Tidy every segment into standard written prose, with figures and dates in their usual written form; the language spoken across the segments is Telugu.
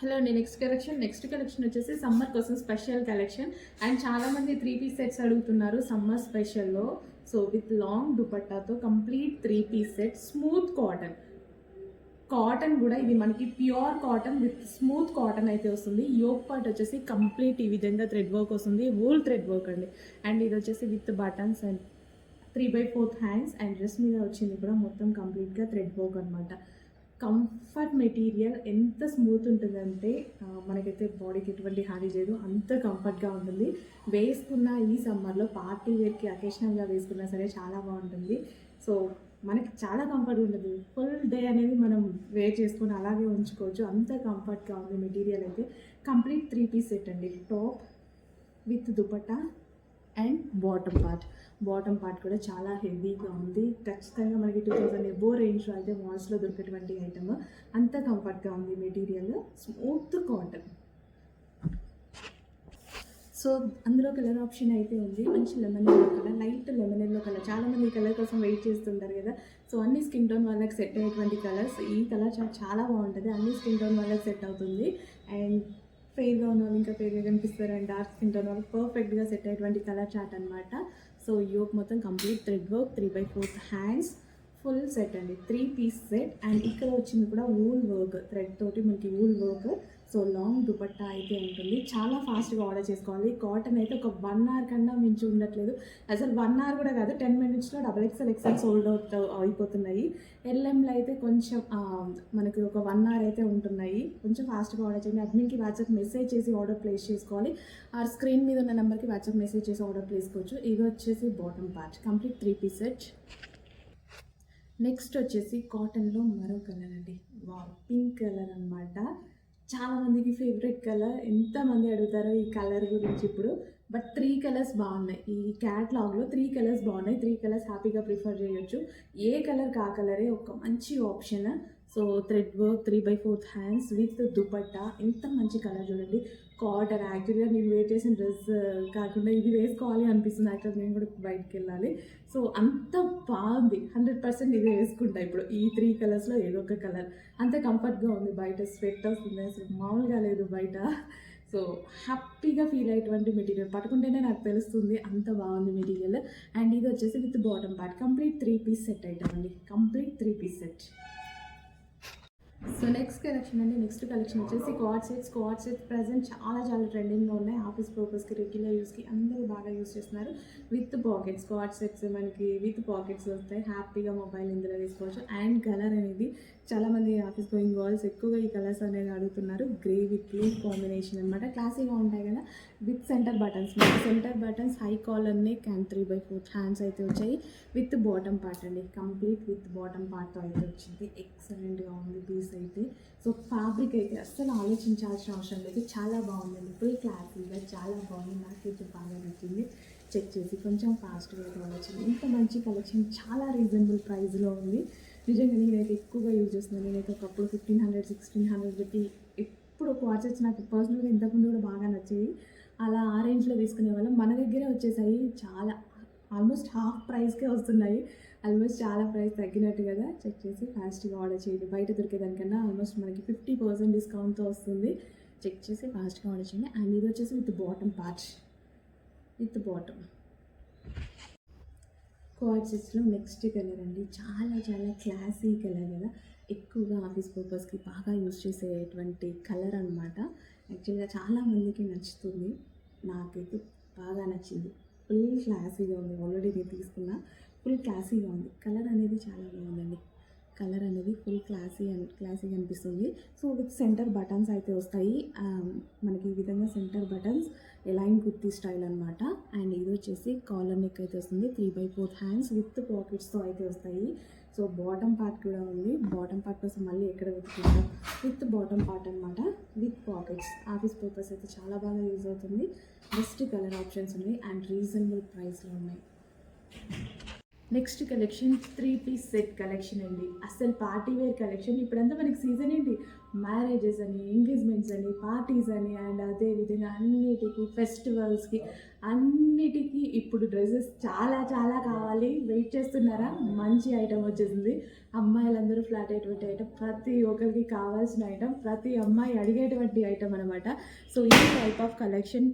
హలో అండి. నెక్స్ట్ కలెక్షన్ వచ్చేసి సమ్మర్ కోసం స్పెషల్ కలెక్షన్. అండ్ చాలామంది 3 పీస్ సెట్స్ అడుగుతున్నారు సమ్మర్ స్పెషల్లో. సో విత్ లాంగ్ దుపట్టాతో complete 3 piece set, smooth cotton కూడా ఇది మనకి pure cotton with smooth cotton అయితే వస్తుంది. యోక్ పార్ట్ వచ్చేసి కంప్లీట్ ఈ విధంగా థ్రెడ్ వర్క్ వస్తుంది, వూల్ థ్రెడ్ వర్క్ అండి. అండ్ ఇది వచ్చేసి with buttons and 3/4 hands. And dress మీద వచ్చింది కూడా మొత్తం కంప్లీట్గా థ్రెడ్ వర్క్ అనమాట. కంఫర్ట్ మెటీరియల్ ఎంత స్మూత్ ఉంటుందంటే మనకైతే బాడీకి ఎటువంటి హాని చేయదు, అంత కంఫర్ట్గా ఉంటుంది. వేసుకున్న ఈ సమ్మర్లో పార్టీ వేర్కి అకేషనల్గా వేసుకున్నా సరే చాలా బాగుంటుంది. సో మనకి చాలా కంఫర్ట్ ఉంటుంది. ఫుల్ డే అనేది మనం వేర్ చేసుకొని అలాగే ఉంచుకోవచ్చు, అంత కంఫర్ట్గా ఉంది మెటీరియల్ అయితే. కంప్లీట్ 3 పీస్ సెట్ అండి. Top with dupatta and bottom part కూడా చాలా హెవీగా ఉంది. ఖచ్చితంగా మనకి 2000 ఎబో రేంజ్లో అయితే మాల్స్లో దొరికేటువంటి ఐటమ్. అంత కంఫర్ట్గా ఉంది మెటీరియల్, స్మూత్ కాటన్. సో అందులో కలర్ ఆప్షన్ అయితే ఉంది, మంచి lemon yellow colour, light lemon yellow colour. చాలామంది ఈ కలర్ కోసం వెయిట్ చేస్తుంటారు కదా. సో అన్ని స్కిన్ టోన్ వాళ్ళకి సెట్ అయ్యేటువంటి కలర్స్. ఈ కలర్ చాలా బాగుంటుంది, అన్ని స్కిన్ టోన్ వాళ్ళకి సెట్ అవుతుంది. అండ్ ఫెయిర్గా ఉన్న వాళ్ళు ఇంకా ఫెయిర్గా కనిపిస్తారు, అండ్ డార్క్ స్కిన్ టోన్ వాళ్ళకి పర్ఫెక్ట్గా సెట్ అయ్యేటువంటి కలర్ చార్ట్ అనమాట. సో యోక్ మొత్తం complete thread work, 3/4 hands, full set అండి. 3 పీస్ సెట్. అండ్ ఇక్కడ వచ్చింది కూడా వూల్ వర్క్, థ్రెడ్ తోటి మనకి wool work. So long dupatta అయితే ఉంటుంది. చాలా ఫాస్ట్గా ఆర్డర్ చేసుకోవాలి. కాటన్ అయితే ఒక 1 అవర్ కన్నా మించి ఉండట్లేదు. అసలు 1 అవర్ కూడా కాదు, 10 మినిట్స్లో XXL సోల్డ్ అవుట్ అయిపోతున్నాయి. ఎల్ఎంలో అయితే కొంచెం మనకి ఒక 1 అవర్ అయితే ఉంటున్నాయి. కొంచెం ఫాస్ట్గా ఆర్డర్ చేయండి. అడ్మిన్కి వాట్సాప్ మెసేజ్ చేసి ఆర్డర్ ప్లేస్ చేసుకోవాలి. ఆ స్క్రీన్ మీద ఉన్న నెంబర్కి వాట్సాప్ మెసేజ్ చేసి ఆర్డర్ ప్లేస్ చేసుకోవచ్చు. ఇది వచ్చేసి bottom part, complete 3 piece set. Next వచ్చేసి కాటన్లో మరో కలర్ అండి. పింక్ కలర్ అనమాట. చాలామందికి ఫేవరెట్ కలర్. ఎంతమంది అడుగుతారో ఈ కలర్ గురించి ఇప్పుడు. బట్ 3 కలర్స్ బాగున్నాయి ఈ క్యాట్లాగ్లో. 3 కలర్స్ బాగున్నాయి. 3 కలర్స్ హ్యాపీగా ప్రిఫర్ చేయొచ్చు. ఏ కలర్ కా కలరే ఒక మంచి option. So thread work, 3/4 hands with dupatta. ఎంత మంచి కలర్ చూడండి. కాటన్. యాక్చువల్గా నేను వేర్ చేసిన డ్రెస్ కాకుండా ఇది వేసుకోవాలి అనిపిస్తుంది. యాక్చువల్గా నేను కూడా బయటకు వెళ్ళాలి. సో అంత బాగుంది. 100% ఇదే వేసుకుంటా ఇప్పుడు. ఈ 3 కలర్స్లో ఏదో ఒక కలర్. అంత కంఫర్ట్గా ఉంది. బయట స్వెట్ వస్తుంది, అసలు మామూలుగా లేదు బయట. సో హ్యాపీగా ఫీల్ అయ్యేటువంటి మెటీరియల్. పట్టుకుంటేనే నాకు తెలుస్తుంది అంత బాగుంది మెటీరియల్. అండ్ ఇది వచ్చేసి with bottom part, complete 3 piece set item అండి. Complete 3 piece set. So next collection వచ్చేసి స్క్వాడ్ సెట్స్ ప్రజెంట్ చాలా ట్రెండింగ్లో ఉన్నాయి. ఆఫీస్ పర్పస్కి, రెగ్యులర్ యూస్కి అందరూ బాగా యూస్ చేస్తున్నారు. విత్ పాకెట్స్ స్క్వాడ్ సెట్స్ మనకి విత్ పాకెట్స్ వస్తాయి. హ్యాపీగా మొబైల్ ఇందులో తీసుకోవచ్చు. అండ్ కలర్ అనేది చాలామంది ఆఫీస్ గోయింగ్ గర్ల్స్ ఎక్కువగా ఈ కలర్స్ అనేది అడుగుతున్నారు. గ్రే విత్ బ్లూ కాంబినేషన్ అనమాట. క్లాసీగా ఉంటాయి కదా. With centre buttons, high collar neck and 3/4 hands అయితే వచ్చాయి. విత్ బాటమ్ పార్ట్ అండి. కంప్లీట్ విత్ బాటమ్ పార్ట్తో అయితే వచ్చింది. ఎక్సలెంట్గా ఉంది పీస్ అయితే. సో ఫ్యాబ్రిక్ అయితే అస్సలు ఆలోచించాల్సిన అవసరం లేదు, చాలా బాగుందండి. ఫుల్ క్లాసీగా చాలా బాగుంది. నాకైతే బాగా నచ్చింది. చెక్ చేసి కొంచెం ఫాస్ట్గా వచ్చింది. ఇంత మంచి కలెక్షన్ చాలా రీజనబుల్ ప్రైస్లో ఉంది. నిజంగా నేనైతే ఎక్కువగా యూజ్ చేస్తున్నాను. నేనైతే ఒకప్పుడు 1500-1600 పెట్టి ఎప్పుడు క్వార్టర్స్ నాకు పర్సనల్గా ఇంతకుముందు కూడా బాగా నచ్చేవి. అలా ఆ రేంజ్లో తీసుకునే వాళ్ళం. మన దగ్గరే వచ్చేసాయి. చాలా ఆల్మోస్ట్ హాఫ్ ప్రైస్కే వస్తున్నాయి. ఆల్మోస్ట్ చాలా ప్రైస్ తగ్గినట్టు కదా. చెక్ చేసి ఫాస్ట్గా ఆర్డర్ చేయండి. బయట దొరికేదానికన్నా ఆల్మోస్ట్ మనకి 50% డిస్కౌంట్తో వస్తుంది. చెక్ చేసి ఫాస్ట్గా ఆర్డర్ చేయండి. అండ్ ఇది వచ్చేసి with bottom part, with bottom. Quad సెట్స్లో నెక్స్ట్ కలర్ అండి. చాలా క్లాసీ కలర్ కదా. ఎక్కువగా ఆఫీస్ పర్పస్కి బాగా యూజ్ చేసేటువంటి కలర్ అనమాట. యాక్చువల్గా చాలామందికి నచ్చుతుంది, నాకైతే బాగా నచ్చింది. ఫుల్ క్లాసీగా ఉంది. ఆల్రెడీ నేను తీసుకున్నా. ఫుల్ క్లాసీగా ఉంది. కలర్ అనేది చాలా బాగుందండి. కలర్ అనేది ఫుల్ క్లాసీగా అనిపిస్తుంది. సో విత్ సెంటర్ బటన్స్ అయితే వస్తాయి మనకి. ఈ విధంగా center buttons, A line kurti style అనమాట. అండ్ ఇది వచ్చేసి కాలర్ నెక్ అయితే వస్తుంది. 3/4 హ్యాండ్స్ విత్ పాకెట్స్తో అయితే వస్తాయి. సో బాటమ్ పార్ట్ కూడా ఉంది. బాటమ్ పార్ట్ కోసం మళ్ళీ ఎక్కడ వెతుకుంటాం. విత్ బాటమ్ పార్ట్ అనమాట, విత్ పాకెట్స్. ఆఫీస్ పర్పస్ అయితే చాలా బాగా యూజ్ అవుతుంది. బెస్ట్ కలర్ ఆప్షన్స్ ఉన్నాయి అండ్ రీజనబుల్ ప్రైస్లో ఉన్నాయి. Next collection 3 piece set collection అండి. అసలు పార్టీ వేర్ కలెక్షన్. ఇప్పుడంతా మనకి సీజన్ ఏంటి, మ్యారేజెస్ అని, ఎంగేజ్మెంట్స్ అని, పార్టీస్ అని అండ్ అదేవిధంగా అన్నిటికీ ఫెస్టివల్స్కి అన్నిటికీ ఇప్పుడు డ్రెస్సెస్ చాలా చాలా కావాలి. వెయిట్ చేస్తున్నారా? మంచి ఐటమ్ వచ్చేసింది. అమ్మాయిలందరూ ఫ్లాట్ అయ్యేటువంటి ఐటమ్, ప్రతి ఒక్కరికి కావాల్సిన ఐటమ్, ప్రతి అమ్మాయి అడిగేటువంటి ఐటమ్ అనమాట. సో ఈ టైప్ ఆఫ్ కలెక్షన్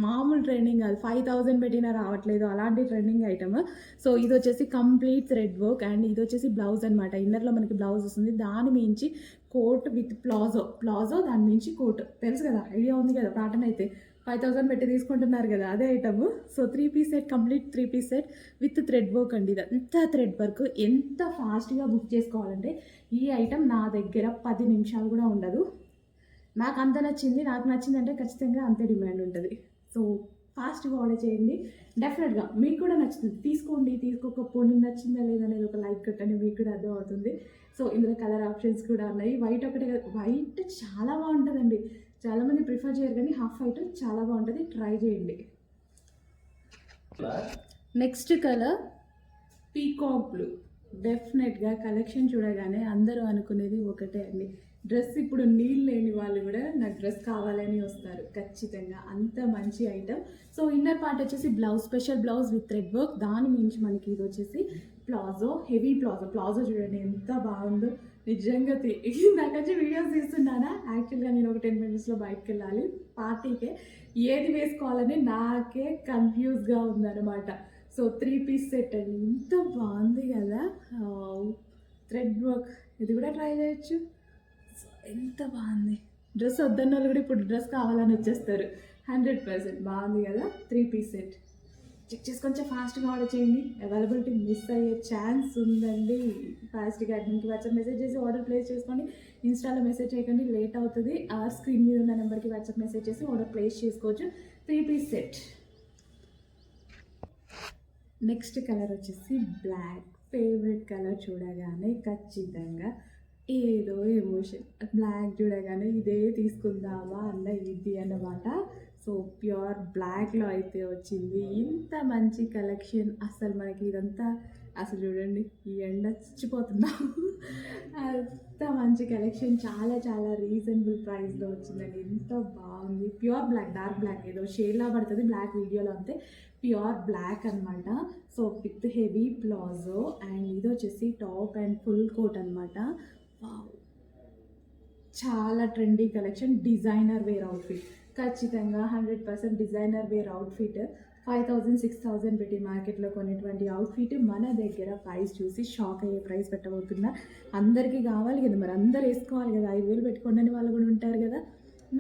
మామూలు ట్రెండింగ్ కాదు, 5000 పెట్టినా రావట్లేదు అలాంటి ట్రెండింగ్ ఐటమ్. సో ఇది వచ్చేసి కంప్లీట్ థ్రెడ్ వర్క్ అండ్ ఇది వచ్చేసి బ్లౌజ్ అనమాట. ఇన్నర్లో మనకి బ్లౌజ్ వస్తుంది, దాని మించి కోట్ విత్ ప్లాజో దాని మించి కోట్. తెలుసు కదా, ఐడియా ఉంది కదా ప్యాటర్న్ అయితే. 5000 పెట్టి తీసుకుంటున్నారు కదా, అదే item. So 3 piece set, complete 3 piece set with thread work అండి. ఇదంతా థ్రెడ్ వర్క్. ఎంత ఫాస్ట్గా బుక్ చేసుకోవాలంటే ఈ ఐటమ్ నా దగ్గర 10 నిమిషాలు కూడా ఉండదు. నాకు అంత నచ్చింది, నాకు నచ్చిందంటే ఖచ్చితంగా అంతే డిమాండ్ ఉంటుంది. సో ఫాస్ట్గా ఆర్డర్ చేయండి, డెఫినెట్గా మీకు కూడా నచ్చుతుంది. తీసుకోండి, తీసుకోకపోండి, నచ్చిందా లేదా అనేది ఒక లైక్ కట్టండి, మీకు కూడా అర్థం అవుతుంది. సో ఇందులో కలర్ ఆప్షన్స్ కూడా ఉన్నాయి. వైట్ ఒకటే, వైట్ చాలా బాగుంటుందండి. చాలామంది ప్రిఫర్ చేయరు కానీ హాఫ్ వైట్ చాలా బాగుంటుంది, ట్రై చేయండి. Next colour peacock blue. డెఫినెట్గా కలెక్షన్ చూడగానే అందరూ అనుకునేది ఒకటే అండి, డ్రెస్ ఇప్పుడు నీళ్ళు లేని వాళ్ళు కూడా నాకు డ్రెస్ కావాలని వస్తారు ఖచ్చితంగా, అంత మంచి ఐటమ్. సో ఇన్నర్ పార్ట్ వచ్చేసి blouse, special blouse with thread work. దాని మించి మనకి ఇది వచ్చేసి ప్లాజో, హెవీ ప్లాజో చూడండి ఎంత బాగుందో నిజంగా. నాకు వచ్చి వీడియోస్ తీస్తున్నానా, యాక్చువల్గా నేను ఒక 10 minutesలో బయటకు వెళ్ళాలి పార్టీకే, ఏది వేసుకోవాలని నాకే కన్ఫ్యూజ్గా ఉందన్నమాట. సో 3 పీస్ సెట్ అండి, ఎంత బాగుంది కదా, థ్రెడ్ వర్క్. ఇది కూడా ట్రై చేయొచ్చు, ఎంత బాగుంది. డ్రెస్ వద్దన్న వాళ్ళు కూడా ఇప్పుడు డ్రెస్ కావాలని వచ్చేస్తారు. 100% బాగుంది కదా. 3 పీస్ సెట్ చెక్ చేసి కొంచెం ఫాస్ట్గా ఆర్డర్ చేయండి, అవైలబిలిటీ మిస్ అయ్యే ఛాన్స్ ఉందండి. ఫాస్ట్గా అడ్మిన్కి వాట్సాప్ మెసేజ్ చేసి ఆర్డర్ ప్లేస్ చేసుకోండి. ఇన్స్టాలో మెసేజ్ చేయకండి, లేట్ అవుతుంది. ఆ స్క్రీన్ మీద ఉన్న నెంబర్కి వాట్సాప్ మెసేజ్ చేసి ఆర్డర్ ప్లేస్ చేసుకోవచ్చు. 3 పీస్ సెట్. నెక్స్ట్ కలర్ వచ్చేసి బ్లాక్. ఫేవరెట్ కలర్, చూడగానే ఖచ్చితంగా ఏదో ఎమోషన్, బ్లాక్ చూడగానే ఇదే తీసుకుందామా అన్న ఇది అన్నమాట. సో ప్యూర్ బ్లాక్లో అయితే వచ్చింది, ఇంత మంచి కలెక్షన్. అసలు మనకి ఇదంతా అసలు చూడండి, ఈ ఎండ చచ్చిపోతున్నాం. అంత మంచి కలెక్షన్, చాలా చాలా రీజనబుల్ ప్రైస్లో వచ్చిందండి. ఎంత బాగుంది. ప్యూర్ బ్లాక్, డార్క్ బ్లాక్, ఏదో షేడ్లా పడుతుంది బ్లాక్ వీడియోలో అంతే, ప్యూర్ బ్లాక్ అనమాట. So with heavy palazzo and ఇది వచ్చేసి టాప్ అండ్ ఫుల్ కోట్ అనమాట. చాలా trendy collection, designer wear outfit ఖచ్చితంగా 100% డిజైనర్ వేర్ అవుట్ఫిట్. 5000, 6000 పెట్టి మార్కెట్లో కొనేటువంటి అవుట్ఫిట్ మన దగ్గర ప్రైస్ చూసి షాక్ అయ్యే ప్రైస్ పెట్టబోతున్నా. అందరికీ కావాలి కదా, మరి అందరు వేసుకోవాలి కదా, 5000 పెట్టుకోండి వాళ్ళు కూడా ఉంటారు కదా,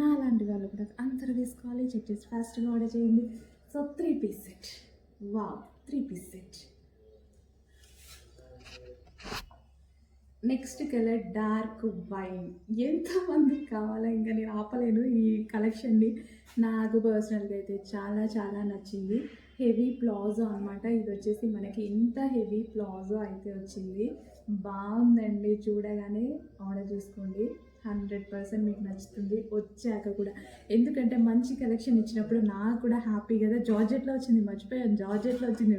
నా లాంటి వాళ్ళు కూడా అందరూ వేసుకోవాలి. చెక్ చేసి ఫాస్ట్గా ఆర్డర్ చేయండి. So 3 piece set, wow, 3 piece set. Next colour dark wine. ఎంతమందికి కావాలా, ఇంకా నేను ఆపలేను ఈ కలెక్షన్ని. నాకు పర్సనల్గా అయితే చాలా చాలా నచ్చింది. హెవీ ప్లాజో అనమాట. ఇది వచ్చేసి మనకి ఇంత హెవీ ప్లాజో అయితే వచ్చింది, బాగుందండి. చూడగానే ఆర్డర్ చేసుకోండి, 100% మీకు నచ్చుతుంది వచ్చాక కూడా. ఎందుకంటే మంచి కలెక్షన్ ఇచ్చినప్పుడు నాకు కూడా హ్యాపీ కదా. జార్జెట్లో వచ్చింది, మర్చిపోయాను, జార్జెట్లో వచ్చింది.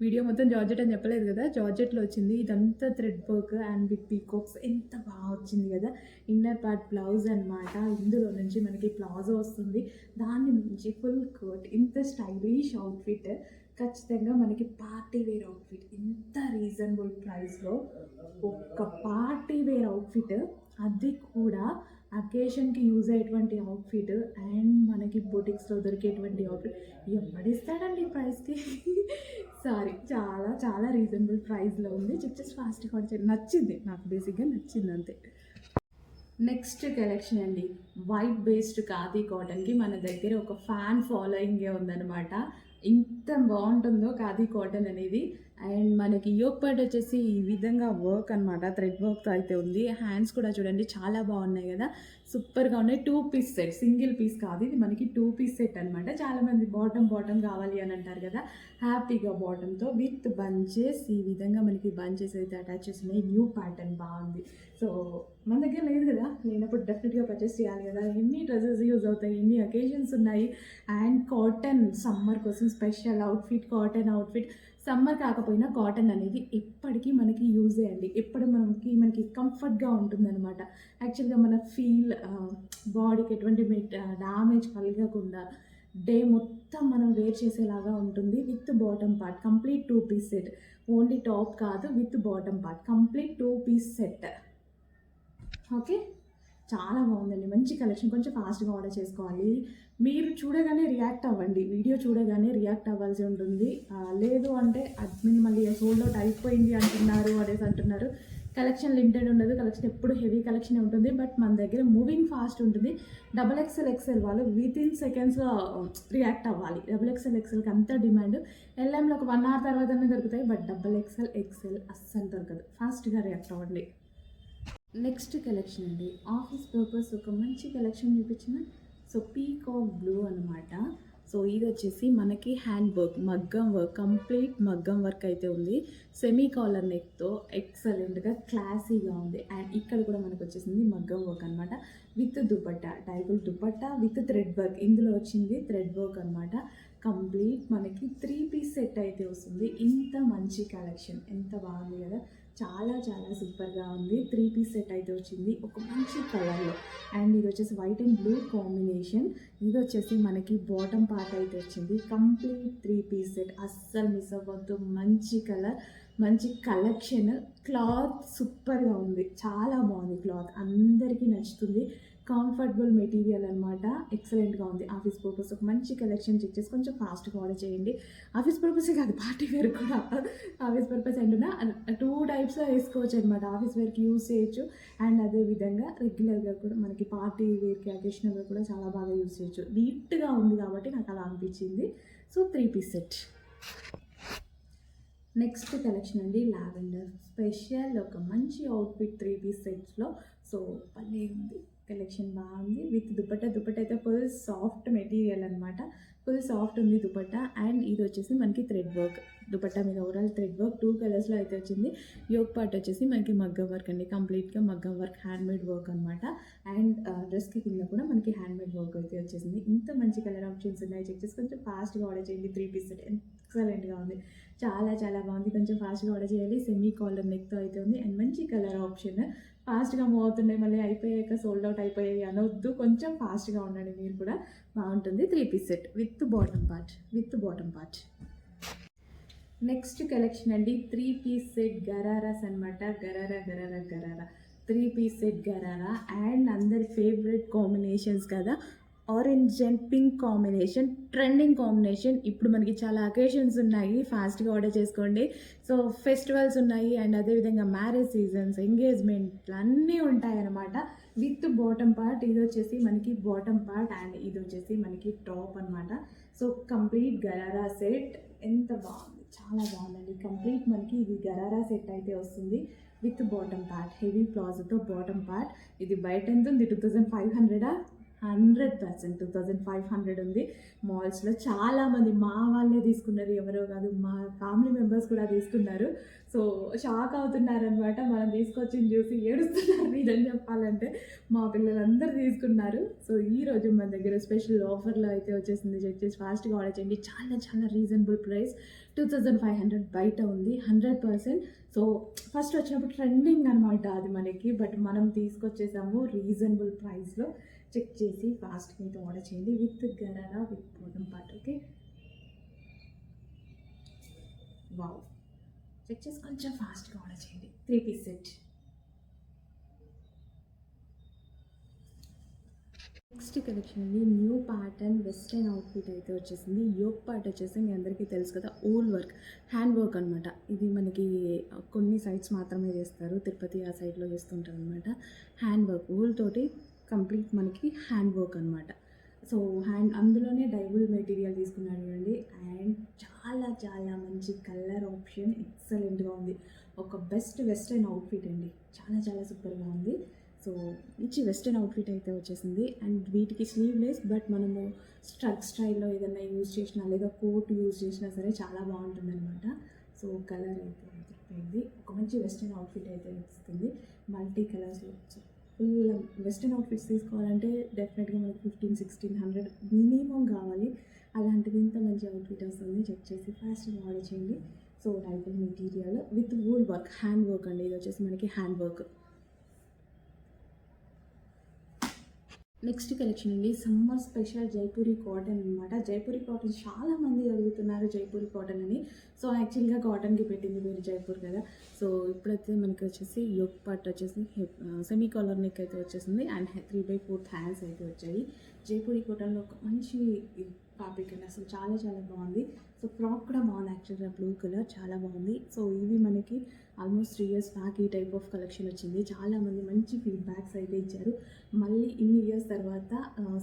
వీడియో మొత్తం జార్జెట్ అని చెప్పలేదు కదా, జార్జెట్లో వచ్చింది. ఇదంతా thread work and with peacocks, ఎంత బాగా వచ్చింది కదా. ఇన్నర్ పార్ట్ బ్లౌజ్ అనమాట, ఇందులో నుంచి మనకి ప్లాజో వస్తుంది, దాని నుంచి ఫుల్ కోట్. ఇంత స్టైలిష్ అవుట్ఫిట్, ఖచ్చితంగా మనకి పార్టీ వేర్ అవుట్ఫిట్. ఇంత రీజనబుల్ ప్రైస్లో ఒక పార్టీ వేర్ అవుట్ఫిట్, అది కూడా అకేషన్కి యూజ్ అయ్యేటువంటి అవుట్ఫిట్ అండ్ మనకి బొటిక్స్లో దొరికేటువంటి అవుట్ఫిట్. ఎవడిస్తాడండి ప్రైస్కి. సారీ, చాలా చాలా రీజనబుల్ ప్రైస్లో ఉంది. జస్ట్ ఫాస్ట్గా నచ్చింది, నాకు బేసిక్గా నచ్చింది అంతే. నెక్స్ట్ కలెక్షన్ అండి, వైట్ బేస్డ్ ఖాదీ కాటన్కి మన దగ్గర ఒక ఫ్యాన్ ఫాలోయింగే ఉందన్నమాట. ఇంత బాగుంటుందో ఖాదీ కాటన్ అనేది. అండ్ మనకి యోక్ పార్ట్ వచ్చేసి ఈ విధంగా వర్క్ అనమాట, థ్రెడ్ వర్క్తో అయితే ఉంది. హ్యాండ్స్ కూడా చూడండి చాలా బాగున్నాయి కదా, సూపర్గా ఉన్నాయి. 2 పీస్ సెట్, సింగిల్ పీస్ కాదు ఇది, మనకి 2 పీస్ సెట్ అనమాట. చాలామంది బాటమ్ కావాలి అని అంటారు కదా, హ్యాపీగా బాటంతో విత్ బంచెస్, ఈ విధంగా మనకి బంచెస్ అయితే అటాచ్ చేస్తున్నాయి. న్యూ ప్యాటర్న్ బాగుంది. సో మన దగ్గర లేదు కదా, లేనప్పుడు డెఫినెట్గా పర్చేస్ చేయాలి కదా. ఎన్ని డ్రెస్సెస్ యూజ్ అవుతాయి, ఎన్ని అకేషన్స్ ఉన్నాయి. అండ్ కాటన్ సమ్మర్ కోసం special outfit, cotton outfit. Summer కాకపోయినా కాటన్ అనేది ఎప్పటికీ మనకి యూజే అండి. ఎప్పుడు మనకి కంఫర్ట్‌గా ఉంటుందనమాట. యాక్చువల్‌గా మన బాడీకి ఎటువంటి డ్యామేజ్ కలగకుండా డే మొత్తం మనం వేర్ చేసేలాగా ఉంటుంది. With bottom part complete 2 piece set. Only top కాదు, with bottom part complete 2 piece set. Okay. చాలా బాగుందండి. మంచి కలెక్షన్. కొంచెం ఫాస్ట్‌గా ఆర్డర్ చేసుకోవాలి. మీరు చూడగానే రియాక్ట్ అవ్వండి. వీడియో చూడగానే రియాక్ట్ అవ్వాల్సి ఉంటుంది. లేదు అంటే అడ్మిన్ మళ్ళీ సోల్డ్ అవుట్ అయిపోయింది అంటున్నారు. కలెక్షన్ లిమిటెడ్ ఉండదు. కలెక్షన్ ఎప్పుడు హెవీ కలెక్షనే ఉంటుంది. బట్ మన దగ్గర మూవింగ్ ఫాస్ట్ ఉంటుంది. XXL వాళ్ళు వితిన్ సెకండ్స్‌లో రియాక్ట్ అవ్వాలి. XXLకి అంత డిమాండ్. ఎల్ఎంలో ఒక 1 అవర్ తర్వాతనే దొరుకుతాయి. బట్ XXL అస్సలు దొరకదు. ఫాస్ట్‌గా రియాక్ట్ అవ్వండి. నెక్స్ట్ కలెక్షన్ అండి. ఆఫీస్ పర్పస్ ఒక మంచి కలెక్షన్ చూపించిన. సో పీకాక్ బ్లూ అనమాట. సో ఇది వచ్చేసి మనకి హ్యాండ్ వర్క్, మగ్గం వర్క్, కంప్లీట్ మగ్గం వర్క్ అయితే ఉంది. సెమీ కాలర్ నెక్తో ఎక్సలెంట్గా క్లాసీగా ఉంది. అండ్ ఇక్కడ కూడా మనకు వచ్చేసింది మగ్గం వర్క్ అనమాట. విత్ దుపట్టా, టైపుల్ దుపట్టా విత్ థ్రెడ్ వర్క్. ఇందులో వచ్చింది థ్రెడ్ వర్క్ అనమాట. కంప్లీట్ మనకి 3 పీస్ సెట్ అయితే వస్తుంది. ఇంత మంచి కలెక్షన్ ఎంత బాగుంది కదా. చాలా చాలా సూపర్గా ఉంది. 3 పీస్ సెట్ అయితే వచ్చింది ఒక మంచి కలర్లో. అండ్ ఇది వచ్చేసి వైట్ అండ్ బ్లూ కాంబినేషన్. ఇది వచ్చేసి మనకి బాటమ్ పార్ట్ అయితే వచ్చింది. Complete 3 piece set. అస్సలు మిస్ అవ్వద్దు. మంచి కలర్, మంచి కలెక్షన్. క్లాత్ సూపర్గా ఉంది. చాలా బాగుంది క్లాత్. అందరికీ నచ్చుతుంది. కంఫర్టబుల్ మెటీరియల్ అనమాట. ఎక్సలెంట్గా ఉంది. ఆఫీస్ పర్పస్ ఒక మంచి కలెక్షన్ చెక్ చేసి కొంచెం ఫాస్ట్గా ఆర్డర్ చేయండి. ఆఫీస్ పర్పసే కాదు, పార్టీ వేర్ కూడా. ఆఫీస్ పర్పస్ అంటున్నా 2 టైప్స్లో వేసుకోవచ్చు అనమాట. ఆఫీస్ వేర్కి యూజ్ చేయొచ్చు. అండ్ అదేవిధంగా రెగ్యులర్గా కూడా మనకి పార్టీ వేర్కి అకేషనల్గా కూడా చాలా బాగా యూజ్ చేయొచ్చు. నీట్గా ఉంది కాబట్టి నాకు అలా అనిపించింది. So 3 piece set. Next collection అండి, లావెండర్ స్పెషల్ ఒక మంచి అవుట్ఫిట్ 3 పీస్ సెట్స్లో. సో భలే ఉంది కలెక్షన్. బాగుంది. విత్ దుపట్టా అయితే ఫుల్ సాఫ్ట్ మెటీరియల్ అనమాట. ఫుల్ సాఫ్ట్ ఉంది దుపట్టా. అండ్ ఇది వచ్చేసి మనకి థ్రెడ్ వర్క్. దుపట్టా మీద ఓవరాల్ థ్రెడ్ వర్క్ 2 కలర్స్లో అయితే వచ్చింది. యోక్ పార్ట్ వచ్చేసి మనకి మగ్గం వర్క్ అండి. కంప్లీట్గా మగ్గం వర్క్, హ్యాండ్మేడ్ వర్క్ అనమాట. అండ్ డ్రెస్కి కింద కూడా మనకి హ్యాండ్మేడ్ వర్క్ అయితే వచ్చేసింది. ఇంత మంచి కలర్ ఆప్షన్స్ ఉన్నాయి. చెక్ చేసి కొంచెం ఫాస్ట్గా ఆర్డర్ చేయండి. 3 పీస్ సెట్ ఎక్సలెంట్గా ఉంది. చాలా చాలా బాగుంది. కొంచెం ఫాస్ట్గా ఆర్డర్ చేయాలి. సెమీ కాలర్ నెక్తో అయితే ఉంది. అండ్ మంచి కలర్ ఆప్షన్. ఫాస్ట్గా మూవ్ అవుతున్నాయి. మళ్ళీ అయిపోయాక సోల్డ్ అవుట్ అయిపోయాయి అనొద్దు. కొంచెం ఫాస్ట్గా ఉండండి మీరు కూడా. బాగుంటుంది. 3 piece set with bottom part. Next collection అండి, 3 పీస్ సెట్ గరారాస్ అనమాట. Garara 3 piece set garara. And అందరి ఫేవరెట్ కాంబినేషన్స్ కదా. Orange and pink combination, trending combination. ఇప్పుడు మనకి చాలా అకేషన్స్ ఉన్నాయి. ఫాస్ట్గా ఆర్డర్ చేసుకోండి. సో ఫెస్టివల్స్ ఉన్నాయి. అండ్ అదేవిధంగా మ్యారేజ్ సీజన్స్, ఎంగేజ్మెంట్లు అన్నీ ఉంటాయన్నమాట. With bottom part. ఇది వచ్చేసి మనకి బాటమ్ పార్ట్ అండ్ ఇది వచ్చేసి మనకి టాప్ అనమాట. So complete gharara set. ఎంత బాగుంది, చాలా బాగుందండి. కంప్లీట్ మనకి ఇది గరారా సెట్ అయితే వస్తుంది విత్ బాటమ్ పార్ట్. హెవీ ప్లాజోతో బాటమ్ పార్ట్. ఇది బయట ఎంత ఉంది? 2500. 100% 2500 ఉంది. మాల్స్లో చాలామంది మా వాళ్ళే తీసుకున్నారు, ఎవరో కాదు, మా ఫ్యామిలీ మెంబర్స్ కూడా తీసుకున్నారు. సో షాక్ అవుతున్నారనమాట. మనం తీసుకొచ్చింది చూసి ఏడుస్తున్నారు నిజం చెప్పాలంటే. మా పిల్లలందరూ తీసుకున్నారు. సో ఈరోజు మన దగ్గర స్పెషల్ ఆఫర్లో అయితే వచ్చేసింది. చెక్ చేసి ఫాస్ట్గా ఆర్డర్ చేయండి. చాలా చాలా రీజనబుల్ ప్రైస్. 2500 బయట ఉంది 100%. సో ఫస్ట్ వచ్చినప్పుడు ట్రెండింగ్ అనమాట అది మనకి. బట్ మనం తీసుకొచ్చేసాము రీజనబుల్ ప్రైస్లో. చెక్ చేసి ఫాస్ట్గా అయితే ఆర్డర్ చేయండి. With garara, with bottom part. Okay, wow. Check చేసి కొంచెం ఫాస్ట్గా ఆర్డర్ చేయండి. 3 పీస్ సెట్. నెక్స్ట్ కలెక్షన్ అండి, న్యూ ప్యాటర్న్ వెస్ట్రన్ అవుట్ఫిట్ అయితే వచ్చేసింది. యోక్ పార్ట్ వచ్చేసి మీ అందరికీ తెలుసు కదా, ఓల్ వర్క్, హ్యాండ్ వర్క్ అనమాట. ఇది మనకి కొన్ని సైడ్స్ మాత్రమే చేస్తారు. తిరుపతి ఆ సైడ్లో చేస్తుంటారు అనమాట. హ్యాండ్ వర్క్, ఊల్ తోటి కంప్లీట్ మనకి హ్యాండ్ వర్క్ అనమాట. సో అందులోనే డైబుల్ మెటీరియల్ తీసుకున్నాడు చూడండి. అండ్ చాలా చాలా మంచి కలర్ ఆప్షన్. ఎక్సలెంట్గా ఉంది. ఒక బెస్ట్ వెస్ట్రన్ అవుట్ఫిట్ అండి. చాలా చాలా సూపర్గా ఉంది. సో మంచి వెస్ట్రన్ అవుట్ఫిట్ అయితే వచ్చేసింది. అండ్ వీటికి స్లీవ్లెస్, బట్ మనము స్ట్రక్ స్టైల్లో ఏదైనా యూజ్ చేసినా లేదా కోట్ యూజ్ చేసినా సరే చాలా బాగుంటుంది అనమాట. సో కలర్ అయితే అయిపోయింది. ఒక మంచి వెస్ట్రన్ అవుట్ఫిట్ అయితే వస్తుంది మల్టీ కలర్స్లో. ఫుల్ వెస్ట్రన్ అవుట్ఫిట్స్ తీసుకోవాలంటే డెఫినెట్గా మనకి 1500-1600 మినిమం కావాలి. అలాంటిది ఇంత మంచి అవుట్ఫిట్ వస్తుంది. చెక్ చేసి ఫాస్ట్గా ఆర్డర్ చేయండి. So డైబుల్ material with wool work, hand work అండి. ఇది వచ్చేసి మనకి హ్యాండ్ వర్క్. నెక్స్ట్ కలెక్షన్ అండి, సమ్మర్ స్పెషల్ జైపూరి కాటన్ అనమాట. జైపూరి కాటన్ చాలా మంది అడుగుతున్నారు జైపూరి కాటన్ అని. సో యాక్చువల్గా కాటన్కి పెట్టింది మీరు జైపూర్ కదా. సో ఇప్పుడైతే మనకి వచ్చేసి యోక్ పార్ట్ వచ్చేసి సెమీ కాలర్ నెక్ అయితే వచ్చేసింది అండ్ 3/4 హ్యాండ్స్ అయితే వచ్చాయి. జైపూరి కాటన్లో ఒక మంచి ఫ్యాబ్రిక్ అండి, అసలు చాలా చాలా బాగుంది. సో ఫ్రాక్ కూడా బాగుంది, యాక్చువల్గా బ్లూ కలర్ చాలా బాగుంది. సో ఇవి మనకి ఆల్మోస్ట్ 3 ఇయర్స్ బ్యాక్ ఈ టైప్ ఆఫ్ కలెక్షన్ వచ్చింది. చాలామంది మంచి ఫీడ్బ్యాక్స్ అయితే ఇచ్చారు. మళ్ళీ ఇన్ని ఇయర్స్ తర్వాత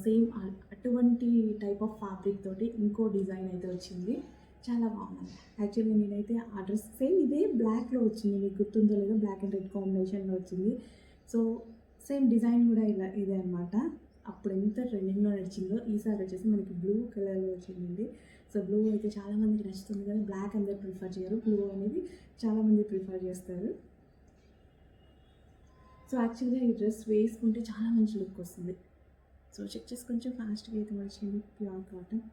సేమ్ అటువంటి టైప్ ఆఫ్ ఫ్యాబ్రిక్ తోటి ఇంకో డిజైన్ అయితే వచ్చింది, చాలా బాగుంది. యాక్చువల్లీ నేనైతే ఆ డ్రెస్ సేమ్ ఇదే బ్లాక్లో వచ్చింది, మీకు గుర్తుందో లేదో, బ్లాక్ అండ్ రెడ్ కాంబినేషన్లో వచ్చింది. సో సేమ్ డిజైన్ కూడా ఇలా ఇదే అనమాట. అప్పుడు ఎంత ట్రెండింగ్లో నడిచిందో ఈసారి వచ్చేసి మనకి బ్లూ కలర్లో వచ్చిందండి. సో బ్లూ అయితే చాలామందికి నచ్చుతుంది కదా, బ్లాక్ అందరు ప్రిఫర్ చేయరు, బ్లూ అనేది చాలామంది ప్రిఫర్ చేస్తారు. సో యాక్చువల్గా ఈ డ్రెస్ వేసుకుంటే చాలా మంచి లుక్ వస్తుంది. సో చెక్ చేసి కొంచెం ఫాస్ట్గా అయితే వచ్చింది, pure cotton.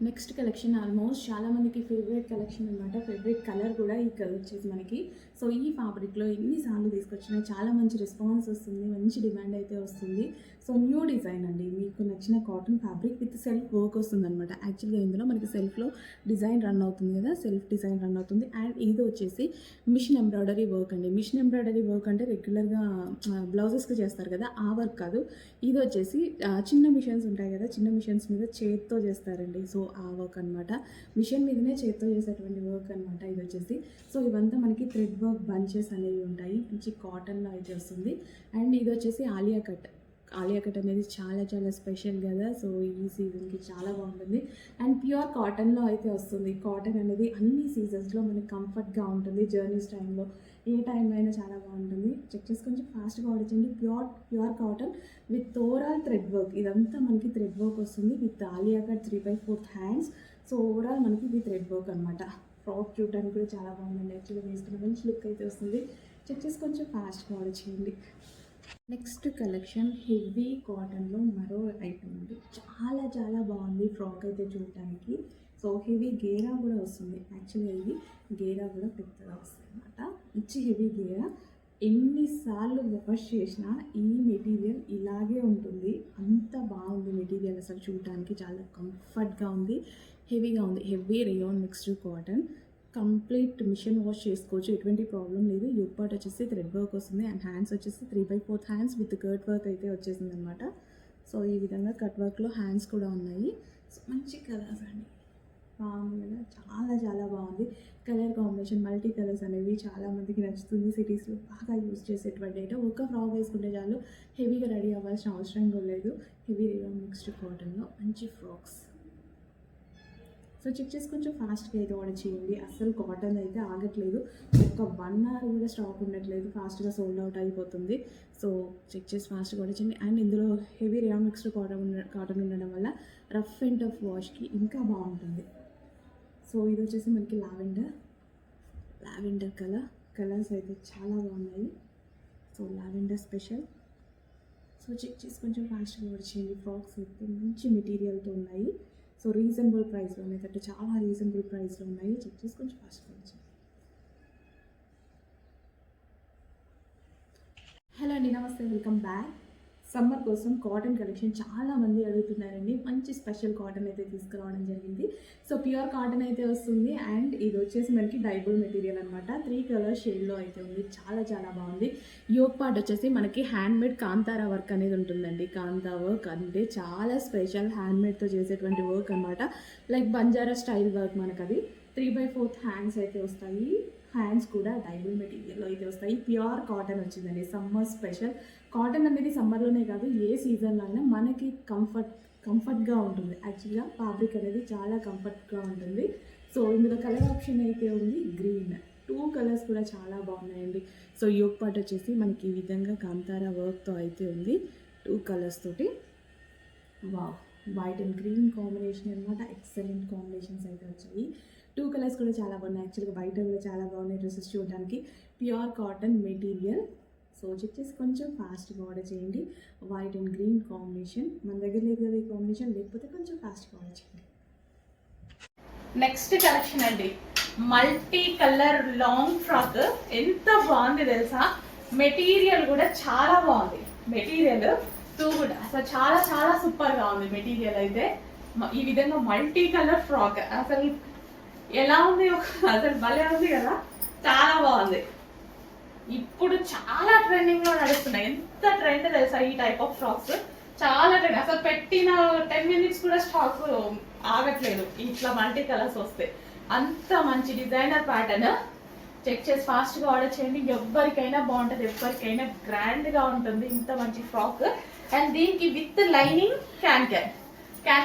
Next collection almost చాలామందికి ఫేవరెట్ కలెక్షన్ అనమాట. ఫేవరెట్ కలర్ కూడా ఈ కలర్ వచ్చేసి మనకి. సో ఈ ఫ్యాబ్రిక్లో ఎన్నిసార్లు తీసుకొచ్చినా చాలా మంచి రెస్పాన్స్ వస్తుంది, మంచి డిమాండ్ అయితే వస్తుంది. సో న్యూ డిజైన్ అండి, మీకు నచ్చిన cotton fabric with self work వస్తుంది అనమాట. యాక్చువల్గా ఇందులో మనకి సెల్ఫ్లో డిజైన్ రన్ అవుతుంది కదా, సెల్ఫ్ డిజైన్ రన్ అవుతుంది. అండ్ ఇది వచ్చేసి మిషన్ ఎంబ్రాయిడరీ వర్క్ అండి. మిషన్ ఎంబ్రాయిడరీ వర్క్ అంటే రెగ్యులర్గా బ్లౌజెస్కి చేస్తారు కదా, ఆ వర్క్ కాదు. ఇది వచ్చేసి చిన్న మిషన్స్ ఉంటాయి కదా, చిన్న మిషన్స్ మీద చేత్తో చేస్తారండి. సో ఆ వర్క్ అనమాట, మిషన్ మీదనే చేత్తో చేసేటువంటి వర్క్ అనమాట ఇది వచ్చేసి. సో ఇవంతా మనకి థ్రెడ్ వర్క్ బంచెస్ అనేవి ఉంటాయి, మంచి కాటన్లో అయితే వస్తుంది. అండ్ ఇది వచ్చేసి ఆలియా కట్. ఆలియా కట్ అనేది చాలా చాలా స్పెషల్ కదా, సో ఈ సీజన్కి చాలా బాగుంటుంది. అండ్ ప్యూర్ కాటన్లో అయితే వస్తుంది. కాటన్ అనేది అన్ని సీజన్స్లో మనకి కంఫర్ట్గా ఉంటుంది, జర్నీస్ టైంలో ఏ టైంలో అయినా చాలా బాగుంటుంది. చెక్ చేసి కొంచెం ఫాస్ట్గా ఆడించండి. Pure cotton with overall thread work, ఇదంతా మనకి థ్రెడ్ వర్క్ వస్తుంది with Alia cut 3/4 hands. So overall మనకి ఇది థ్రెడ్ వర్క్ అనమాట. ఫ్రాక్ చూడడానికి కూడా చాలా బాగుందండి, యాక్చువల్గా వేసుకున్న మంచి లుక్ అయితే వస్తుంది. చెక్ చేసి కొంచెం ఫాస్ట్గా ఆడించేయండి. నెక్స్ట్ కలెక్షన్ హెవీ కాటన్లో మరో ఐటమ్ ఉంది, చాలా చాలా బాగుంది ఫ్రాక్ అయితే చూడటానికి. సో హెవీ గేరా కూడా వస్తుంది, యాక్చువల్గా ఇది గేరా కూడా పెద్దగా వస్తుంది అనమాట, మంచి హెవీ గేరా. ఎన్నిసార్లు వాష్ చేసినా ఈ మెటీరియల్ ఇలాగే ఉంటుంది, అంత బాగుంది మెటీరియల్. అసలు చూడటానికి చాలా కంఫర్ట్గా ఉంది, హెవీగా ఉంది. Heavy rayon mixed cotton, complete machine wash చేసుకోవచ్చు, ఎటువంటి ప్రాబ్లం లేదు. యోక్ పార్ట్ వచ్చేసి థ్రెడ్ వర్క్ వస్తుంది అండ్ హ్యాండ్స్ వచ్చేసి 3/4 హ్యాండ్స్ విత్ కట్ వర్క్ అయితే వచ్చేసింది అనమాట. సో ఈ విధంగా కట్ వర్క్లో హ్యాండ్స్ కూడా ఉన్నాయి. సో మంచి కలర్స్ అండి, బాగుంది కదా, చాలా చాలా బాగుంది. కలర్ కాంబినేషన్ మల్టీ కలర్స్ అనేవి చాలామందికి నచ్చుతుంది, సిటీస్లో బాగా యూజ్ చేసేటువంటి ఐటమ్. ఒక ఫ్రాక్ వేసుకుంటే చాలు, హెవీగా రెడీ అవ్వాల్సిన అవసరం కూడా లేదు. హెవీ రేయాన్ మిక్స్డ్ కాటన్లో మంచి ఫ్రాక్స్. సో చెక్ చేసి కొంచెం ఫాస్ట్గా అయితే ఆర్డర్ చేయండి, అస్సలు కాటన్ అయితే ఆగట్లేదు, ఒక 1 అవర్ కూడా స్టాక్ ఉండట్లేదు, ఫాస్ట్గా సోల్డ్ అవుట్ అయిపోతుంది. సో చెక్ చేసి ఫాస్ట్గా ఆర్డర్ చేయండి. అండ్ ఇందులో హెవీ రేయాన్ మిక్స్డ్ కాటన్ ఉండడం వల్ల రఫ్ అండ్ టఫ్ వాష్కి ఇంకా బాగుంటుంది. సో ఇది వచ్చేసి మనకి లావెండర్ కలర్స్ అయితే చాలా బాగున్నాయి. So lavender special. So check చేసి కొంచెం ఫాస్ట్గా ఆర్డర్ చేయండి. ఫ్రాక్స్ అయితే మంచి మెటీరియల్తో ఉన్నాయి. సో రీజనబుల్ ప్రైస్లో ఉన్నాయి, అంటే చాలా రీజనబుల్ ప్రైస్లో ఉన్నాయి. చెక్ చేసి కొంచెం ఫాస్ట్గా వచ్చాయి. హలో అండి, నమస్తే, వెల్కమ్ బ్యాక్. సమ్మర్ కోసం కాటన్ కలెక్షన్ చాలామంది అడుగుతున్నారండి, మంచి స్పెషల్ కాటన్ అయితే తీసుకురావడం జరిగింది. సో ప్యూర్ కాటన్ అయితే వస్తుంది అండ్ ఇది వచ్చేసి మనకి డైబుల్ మెటీరియల్ అనమాట. 3 కలర్ షేడ్లో అయితే ఉంది, చాలా చాలా బాగుంది. యోక్ పార్ట్ వచ్చేసి మనకి హ్యాండ్మేడ్ కాంతారా వర్క్ అనేది ఉంటుందండి. కాంతా వర్క్ అంటే చాలా స్పెషల్, హ్యాండ్మేడ్తో చేసేటువంటి వర్క్ అనమాట, లైక్ బంజారా స్టైల్ వర్క్. మనకు అది 3/4 హ్యాండ్స్ అయితే వస్తాయి, హ్యాండ్స్ కూడా డైబుల్ మెటీరియల్లో అయితే వస్తాయి. ప్యూర్ కాటన్ వచ్చిందండి, సమ్మర్ స్పెషల్. కాటన్ అనేది సమ్మర్లోనే కాదు, ఏ సీజన్లో అయినా మనకి కంఫర్ట్గా ఉంటుంది. యాక్చువల్గా ఫ్యాబ్రిక్ అనేది చాలా కంఫర్ట్గా ఉంటుంది. సో ఇందులో కలర్ ఆప్షన్ అయితే ఉంది గ్రీన్, 2 కలర్స్ కూడా చాలా బాగున్నాయండి. సో యోక్ పార్ట్ వచ్చేసి మనకి ఈ విధంగా కాంతారా వర్క్తో అయితే ఉంది, 2 కలర్స్ తోటి. Wow, white and green combination అనమాట, ఎక్సలెంట్ కాంబినేషన్స్ అయితే వచ్చాయి. 2 కలర్స్ కూడా చాలా బాగున్నాయి, యాక్చువల్గా బయట కూడా చాలా బాగున్నాయి డ్రెస్సెస్ చూడడానికి. Pure cotton material. So check చేసి కొంచెం ఫాస్ట్గా ఆర్డర్ చేయండి. వైట్ అండ్ గ్రీన్ కాంబినేషన్ మన దగ్గర లేదు కదా ఈ కాంబినేషన్, లేకపోతే కొంచెం ఫాస్ట్గా ఆర్డర్ చేయండి. నెక్స్ట్ కలెక్షన్ అండి, మల్టీ కలర్ లాంగ్ ఫ్రాక్. ఎంత బాగుంది తెలుసా, మెటీరియల్ కూడా చాలా బాగుంది. మెటీరియల్ టూ గుడ్, అసలు చాలా చాలా సూపర్ గా ఉంది మెటీరియల్ అయితే. ఈ విధంగా మల్టీ కలర్ ఫ్రాక్ అసలు ఎలా ఉంది, అసలు భలే ఉంది కదా, చాలా బాగుంది. ఇప్పుడు చాలా ట్రెండింగ్ లో నడుస్తున్నాయి. ఎంత ట్రెండ్ తెలుసా ఈ టైప్ ఆఫ్ ఫ్రాక్స్, చాలా ట్రెండ్. అసలు పెట్టిన 10 minutes కూడా స్టాక్ ఆగట్లేదు ఇట్లా మల్టీ కలర్స్ వస్తే. అంత మంచి డిజైనర్ ప్యాటర్న్. చెక్ చేసి ఫాస్ట్ గా ఆర్డర్ చేయండి, ఎవరికైనా బాగుంటుంది, ఎవరికైనా గ్రాండ్ గా ఉంటుంది ఇంత మంచి ఫ్రాక్. అండ్ దీనికి విత్ లైనింగ్ క్యాన్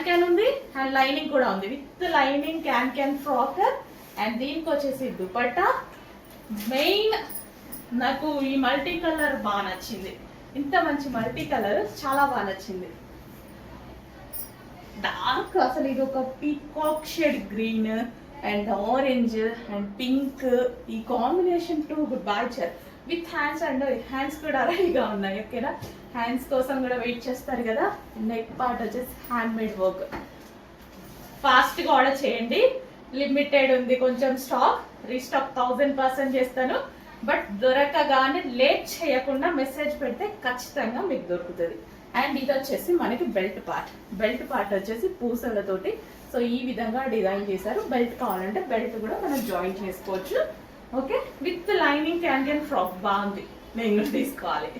క్యాన్ ఉంది, అండ్ లైనింగ్ కూడా ఉంది. With lining can frock. And దీనికి వచ్చేసి దుపట్టా. మెయిన్ నాకు ఈ మల్టీ కలర్ బాగా నచ్చింది, ఇంత మంచి మల్టీ కలర్ చాలా బాగా నచ్చింది. డార్క్, అసలు ఇది ఒక peacock shade green and orange and pink, ఈ కాంబినేషన్ టూ గుడ్ బాగా విత్ హ్యాండ్స్. అండ్ హ్యాండ్స్ కూడా రెడీగా ఉన్నాయి. ఓకేనా, హ్యాండ్స్ కోసం కూడా వెయిట్ చేస్తారు కదా. నెక్ పార్ట్ వచ్చేసి హ్యాండ్ మేడ్ వర్క్. ఫాస్ట్ గా ఆర్డర్ చేయండి, లిమిటెడ్ ఉంది కొంచెం స్టాక్. రీస్టాక్ 1000% చేస్తాను. బట్ దొరకగానే లేట్ చేయకుండా మెసేజ్ పెడితే ఖచ్చితంగా మీకు దొరుకుతుంది. అండ్ ఇది వచ్చేసి మనకి బెల్ట్ పార్ట్ వచ్చేసి పూసలతోటి సో ఈ విధంగా డిజైన్ చేశారు. బెల్ట్ కావాలంటే బెల్ట్ కూడా మనం జాయిన్ చేసుకోవచ్చు. Okay, with lining can frock బాగుంది, నేను తీసుకోవాలి.